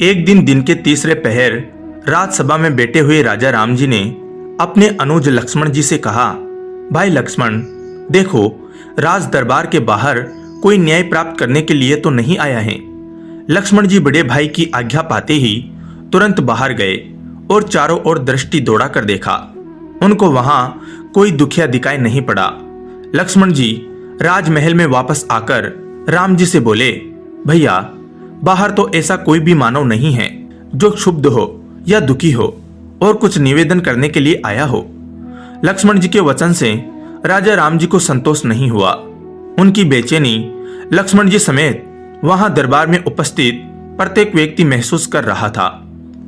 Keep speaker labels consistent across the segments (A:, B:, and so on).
A: एक दिन के तीसरे पहर राजसभा में बैठे हुए राजा राम जी ने अपने अनुज लक्ष्मण जी से कहा, भाई लक्ष्मण, देखो, राज दरबार के बाहर कोई न्याय प्राप्त करने के लिए तो नहीं आया है। लक्ष्मण जी बड़े भाई की आज्ञा पाते ही तुरंत बाहर गए और चारों ओर दृष्टि दौड़ा कर देखा। उनको वहां कोई दुखिया दिखाई नहीं पड़ा। लक्ष्मण जी राजमहल में वापस आकर राम जी से बोले, भैया, बाहर तो ऐसा कोई भी मानव नहीं है जो क्षुब्ध हो या दुखी हो और कुछ निवेदन करने के लिए आया हो। लक्ष्मण जी के वचन से राजा राम जी को संतोष नहीं हुआ। उनकी बेचैनी लक्ष्मण जी समेत वहां दरबार में उपस्थित प्रत्येक व्यक्ति महसूस कर रहा था।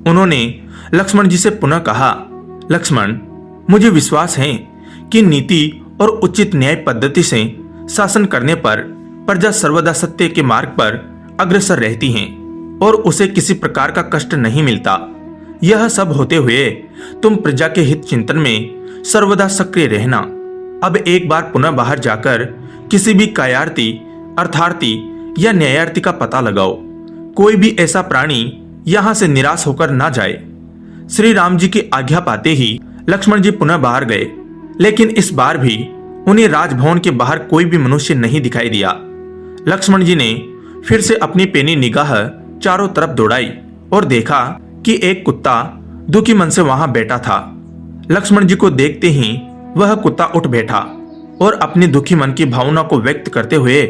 A: उन्होंने लक्ष्मण जी से पुनः कहा, लक्ष्मण, मुझे विश्वास है कि नीति और उचित न्याय पद्धति से शासन करने पर प्रजा सर्वदा सत्य के मार्ग पर अग्रसर रहती है और उसे किसी प्रकार का कष्ट नहीं मिलता। यह सब होते हुए तुम प्रजा के हित चिंतन में सर्वदा सक्रिय रहना। अब एक बार पुनः बाहर जाकर किसी भी कायार्थी, अर्थार्थी या न्यायार्थी का पता लगाओ। कोई भी ऐसा प्राणी यहां से निराश होकर ना जाए। श्री राम जी की आज्ञा पाते ही लक्ष्मण जी पुनः बाहर गए, लेकिन इस बार भी उन्हें राजभवन के बाहर कोई भी मनुष्य नहीं दिखाई दिया। लक्ष्मण जी ने फिर से अपनी पैनी निगाह चारों तरफ दौड़ाई और देखा कि एक कुत्ता दुखी मन से वहां बैठा था। लक्ष्मण जी को देखते ही वह कुत्ता उठ बैठा और अपनी दुखी मन की भावना को व्यक्त करते हुए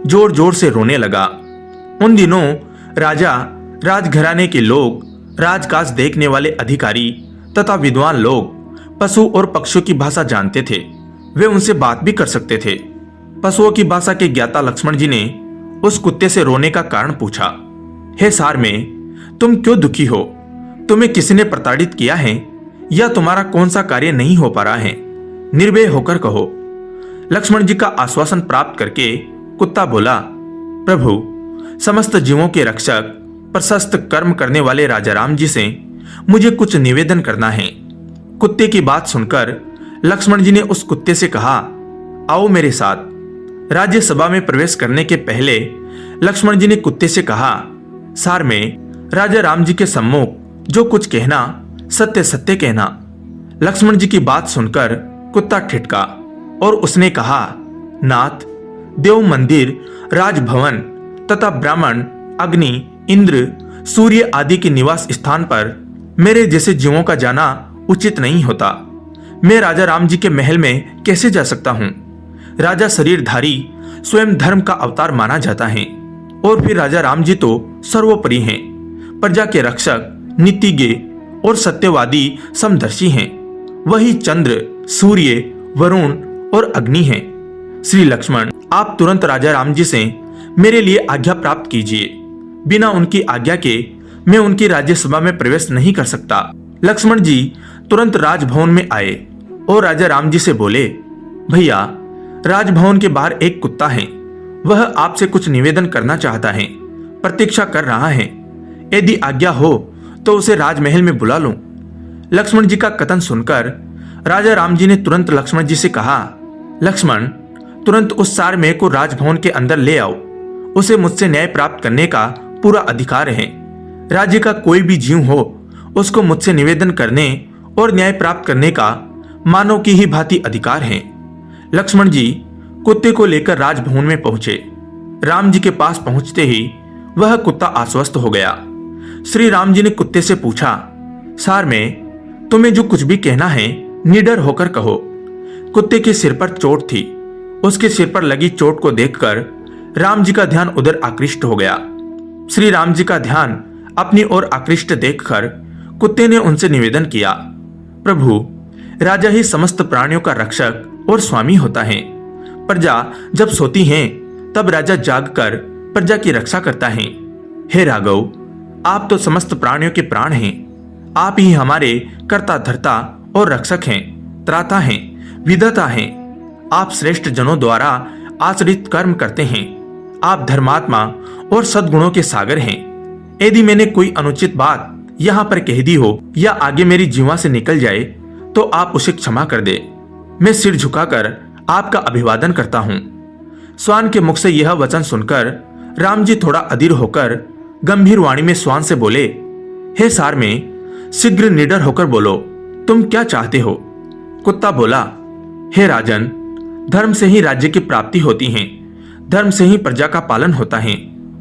A: जोर जोर से रोने लगा। उन दिनों राजा, राजघराने के लोग, राजकाज देखने वाले अधिकारी तथा विद्वान लोग पशु और पक्षियों की भाषा जानते थे। वे उनसे बात भी कर सकते थे। पशुओं की भाषा के ज्ञाता लक्ष्मण जी ने उस कुत्ते से रोने का कारण पूछा। हे सार में, तुम क्यों दुखी हो? तुम्हें किसी ने प्रताड़ित किया है या तुम्हारा कौन सा कार्य नहीं हो पा रहा है? निर्भय होकर कहो। लक्ष्मण जी का आश्वासन प्राप्त करके कुत्ता बोला, प्रभु, समस्त जीवों के रक्षक, प्रशस्त कर्म करने वाले राजा राम जी से मुझे कुछ निवेदन करना है। कुत्ते की बात सुनकर लक्ष्मण जी ने उस कुत्ते से कहा, आओ मेरे साथ। राज्यसभा में प्रवेश करने के पहले लक्ष्मण जी ने कुत्ते से कहा, सार में, राजा राम जी के सम्मुख जो कुछ कहना सत्य सत्य कहना। लक्ष्मण जी की बात सुनकर कुत्ता ठिठका और उसने कहा, नाथ, देव मंदिर, राजभवन तथा ब्राह्मण, अग्नि, इंद्र, सूर्य आदि के निवास स्थान पर मेरे जैसे जीवों का जाना उचित नहीं होता। मैं राजा राम जी के महल में कैसे जा सकता हूँ? राजा शरीरधारी स्वयं धर्म का अवतार माना जाता है और फिर राजा राम जी तो सर्वोपरि हैं, प्रजा के रक्षक, नीतिज्ञ और सत्यवादी समदर्शी हैं। वही चंद्र, सूर्य, वरुण और अग्नि हैं। श्री लक्ष्मण, आप तुरंत राजा राम जी से मेरे लिए आज्ञा प्राप्त कीजिए। बिना उनकी आज्ञा के मैं उनकी राज्यसभा में प्रवेश नहीं कर सकता। लक्ष्मण जी तुरंत राजभवन में आए और राजा राम जी से बोले, भैया, राजभवन के बाहर एक कुत्ता है। वह आपसे कुछ निवेदन करना चाहता है, प्रतीक्षा कर रहा है। यदि आज्ञा हो तो उसे राजमहल में बुला लूं। लक्ष्मण जी का कथन सुनकर राजा राम जी ने तुरंत लक्ष्मण जी से कहा, लक्ष्मण, तुरंत उस सार में को राजभवन के अंदर ले आओ। उसे मुझसे न्याय प्राप्त करने का पूरा अधिकार है। राज्य का कोई भी जीव हो, उसको मुझसे निवेदन करने और न्याय प्राप्त करने का मानव की ही भांति अधिकार है। लक्ष्मण जी कुत्ते को लेकर राजभवन में पहुंचे। राम जी के पास पहुंचते ही वह कुत्ता आश्वस्त हो गया। श्री राम जी ने कुत्ते से पूछा, सार में, तुम्हें जो कुछ भी कहना है निडर होकर कहो। कुत्ते के सिर पर चोट थी। उसके सिर पर लगी चोट को देखकर राम जी का ध्यान उधर आकृष्ट हो गया। श्री राम जी का ध्यान अपनी ओर आकृष्ट देखकर कुत्ते ने उनसे निवेदन किया, प्रभु, राजा ही समस्त प्राणियों का रक्षक और स्वामी होता है। प्रजा जब सोती है तब राजा जागकर प्रजा की रक्षा करता है। हे राघव, आप तो समस्त प्राणियों के प्राण हैं। आप ही हमारे कर्ता धर्ता और रक्षक हैं, त्राता हैं, विधाता हैं। आप श्रेष्ठ जनों द्वारा आचरित कर्म करते हैं। आप धर्मात्मा और सद्गुणों के सागर हैं। यदि मैंने कोई अनुचित बात यहाँ पर कह दी हो या आगे मेरी जीवा से निकल जाए तो आप उसे क्षमा कर दे। मैं सिर झुकाकर आपका अभिवादन करता हूँ। स्वान के मुख से यह वचन सुनकर राम जी थोड़ा अधीर होकर गंभीर वाणी में श्वान से बोले, हे सार में, शीघ्र निडर होकर बोलो, तुम क्या चाहते हो? कुत्ता बोला, हे राजन, धर्म से ही राज्य की प्राप्ति होती है, धर्म से ही प्रजा का पालन होता है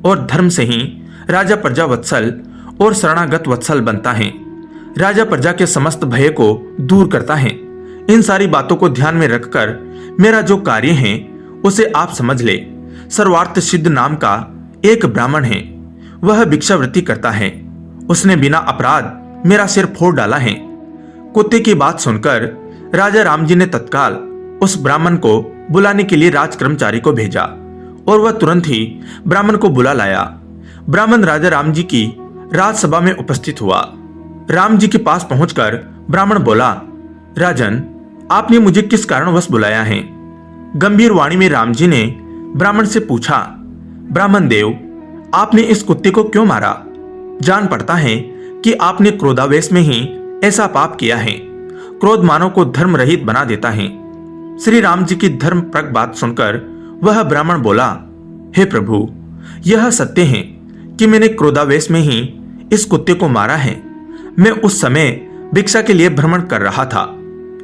A: और धर्म से ही राजा प्रजा वत्सल और शरणागत वत्सल बनता है। राजा प्रजा के समस्त भय को दूर करता है। इन सारी बातों को ध्यान में रखकर मेरा जो कार्य है उसे आप समझ ले। सर्वार्थ सिद्ध नाम का एक ब्राह्मण है, वह भिक्षावृत्ति करता है। उसने बिना अपराध मेरा सिर फोड़ डाला है। कुत्ते की बात सुनकर राजा राम जी ने तत्काल उस ब्राह्मण को बुलाने के लिए राज कर्मचारी को भेजा और वह तुरंत ही ब्राह्मण को बुला लाया। ब्राह्मण राजा राम जी की राजसभा में उपस्थित हुआ। राम जी के पास पहुंचकर ब्राह्मण बोला, राजन, आपने मुझे किस कारणवश बुलाया है? गंभीर वाणी में राम जी ने ब्राह्मण से पूछा, ब्राह्मण देव, आपने इस कुत्ते को क्यों मारा? जान पड़ता है कि आपने क्रोधावेश में ही ऐसा पाप किया है। क्रोध मानव को धर्म रहित बना देता है। श्री राम जी की धर्मप्रद बात सुनकर वह ब्राह्मण बोला, हे प्रभु, यह सत्य है कि मैंने क्रोधावेश में ही इस कुत्ते को मारा है। मैं उस समय भिक्षा के लिए भ्रमण कर रहा था।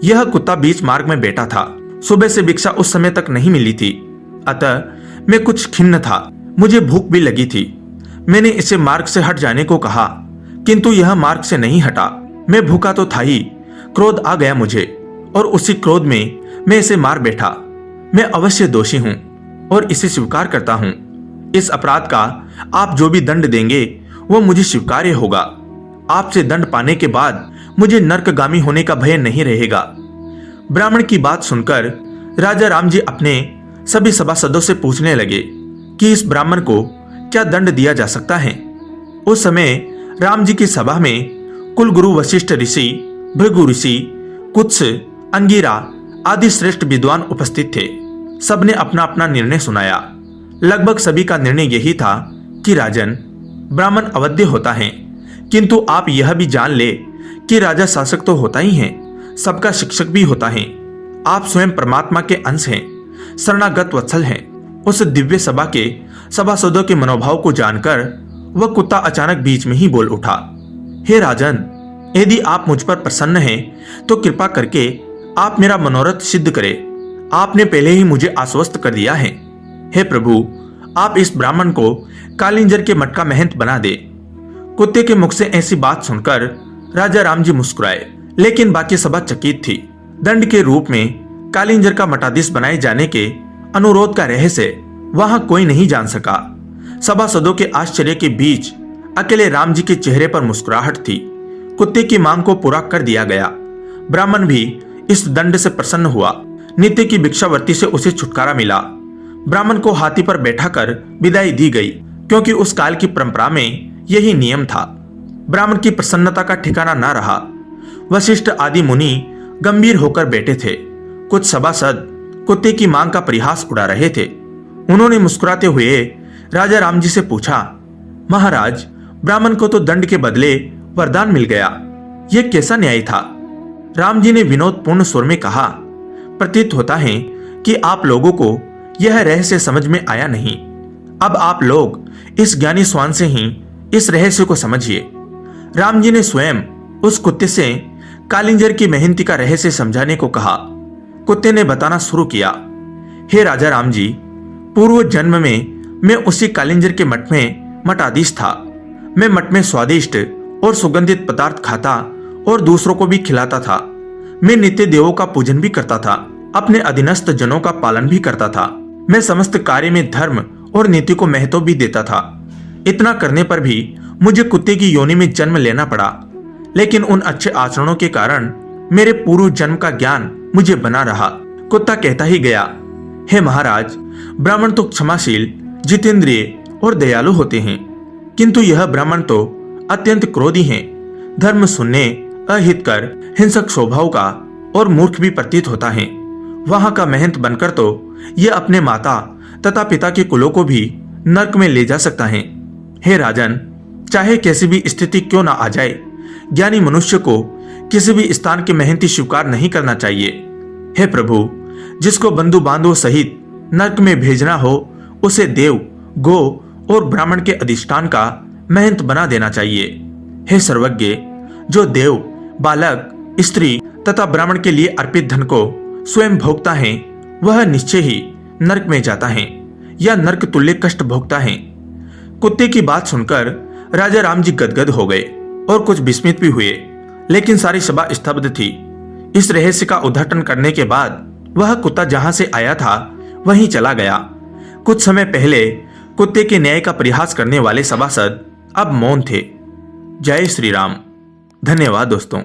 A: यह कुत्ता बीच मार्ग में बैठा था। सुबह से भिक्षा उस समय तक नहीं मिली थी, अतः मैं कुछ खिन्न था। मुझे भूख भी लगी थी। मैंने इसे मार्ग से हट जाने को कहा, किंतु यह मार्ग से नहीं हटा। मैं भूखा तो था ही, क्रोध आ गया मुझे और उसी क्रोध में मैं इसे मार बैठा। मैं अवश्य दोषी हूं और इसे स्वीकार करता हूं। इस अपराध का आप जो भी दंड देंगे वो मुझे स्वीकार्य होगा। आपसे दंड पाने के बाद मुझे नरकगामी होने का भय नहीं रहेगा। ब्राह्मण की बात सुनकर राजा राम जी अपने सभी सभासदों से पूछने लगे कि इस ब्राह्मण को क्या दंड दिया जा सकता है। उस समय राम जी की सभा में कुलगुरु वशिष्ठ ऋषि, भृगु ऋषि, कुत्स, अंगिरा आदि श्रेष्ठ विद्वान उपस्थित थे। सबने अपना अपना निर्णय सुनाया। लगभग सभी का निर्णय यही था कि राजन, ब्राह्मण अवध्य होता है, किंतु आप यह भी जान ले कि राजा शासक तो होता ही है, सबका शिक्षक भी होता है। आप स्वयं परमात्मा के अंश हैं, शरणागत वत्सल हैं। उस दिव्य सभा के सभासदों के मनोभाव को जानकर वह कुत्ता अचानक बीच में ही बोल उठा, हे राजन, यदि आप मुझ पर प्रसन्न हैं तो कृपा करके आप मेरा मनोरथ सिद्ध करें। आपने पहले ही मुझे आश्वस्त कर दिया है। हे प्रभु, आप इस ब्राह्मण को कालिंजर के मठ का महंत बना दे। कुत्ते के मुख से ऐसी बात सुनकर राजा राम जी मुस्कुराए, लेकिन बाकी सभा चकित थी। दंड के रूप में कालिंजर का मठाधीश बनाए जाने के अनुरोध का रहस्य वहां कोई नहीं जान सका। सभासदों के आश्चर्य के बीच अकेले राम जी के चेहरे पर मुस्कुराहट थी। कुत्ते की मांग को पूरा कर दिया गया। ब्राह्मण भी इस दंड से प्रसन्न हुआ। नित्य की भिक्षावृत्ति से उसे छुटकारा मिला। ब्राह्मण को हाथी पर बैठाकर विदाई दी गई, क्योंकि उस काल की परंपरा में यही नियम था। ब्राह्मण की प्रसन्नता का ठिकाना न रहा। वशिष्ठ आदि मुनि गंभीर होकर बैठे थे। कुछ सभासद कुत्ते की मांग का परिहास उड़ा रहे थे। उन्होंने मुस्कुराते हुए राजा राम जी से पूछा, महाराज, ब्राह्मण को तो दंड के बदले वरदान मिल गया, यह कैसा न्याय था? राम जी ने विनोदपूर्ण स्वर में कहा, प्रतीत होता है कि आप लोगों को यह रहस्य समझ में आया नहीं। अब आप लोग इस ज्ञानी श्वान से ही इस रहस्य को समझिए। राम जी ने स्वयं उस कुत्ते से कालिंजर की मेहनती का रहस्य समझाने को कहा। कुत्ते ने बताना शुरू किया, हे राजा राम जी, पूर्व जन्म में मैं उसी कालिंजर के मठ में मठाधीश था। मैं मठ में स्वादिष्ट और सुगंधित पदार्थ खाता और दूसरों को भी खिलाता था। मैं नित्य देवों का पूजन भी करता था, अपने अधीनस्थ जनों का पालन भी करता था। मैं समस्त कार्य में धर्म और नीति को महत्व भी देता था। इतना करने पर भी मुझे कुत्ते की योनि में जन्म लेना पड़ा, लेकिन उन अच्छे आचरणों के कारण मेरे पूर्व जन्म का ज्ञान मुझे बना रहा। कुत्ता कहता ही गया, हे महाराज, ब्राह्मण तो क्षमाशील, जितेंद्रिय और दयालु होते हैं, किंतु यह ब्राह्मण तो अत्यंत क्रोधी हैं, धर्म सुनने, अहितकर, हिंसक स्वभाव का और मूर्ख भी प्रतीत होता है। वहां का महंत बनकर तो यह अपने माता तथा पिता के कुलों को भी नरक में ले जा सकता है। हे राजन, चाहे कैसी भी स्थिति क्यों ना आ जाए, ज्ञानी मनुष्य को किसी भी स्थान के महंती स्वीकार नहीं करना चाहिए। हे प्रभु, जिसको बंधु बांधवों सहित नरक में भेजना हो, उसे देव, गो और ब्राह्मण के अधिष्ठान का मेहनत बना देना चाहिए। हे सर्वज्ञ, जो देव, बालक, स्त्री तथा ब्राह्मण के लिए अर्पित धन को स्वयं भोगता है, वह निश्चय ही नरक में जाता है या नरक तुल्य कष्ट भोगता है। कुत्ते की बात सुनकर राजा राम जी गदगद हो गए और कुछ विस्मित भी हुए, लेकिन सारी सभा स्तब्ध थी। इस रहस्य का उद्घाटन करने के बाद वह कुत्ता जहां से आया था वहीं चला गया। कुछ समय पहले कुत्ते के न्याय का परिहास करने वाले सभासद अब मौन थे। जय श्री राम। धन्यवाद दोस्तों।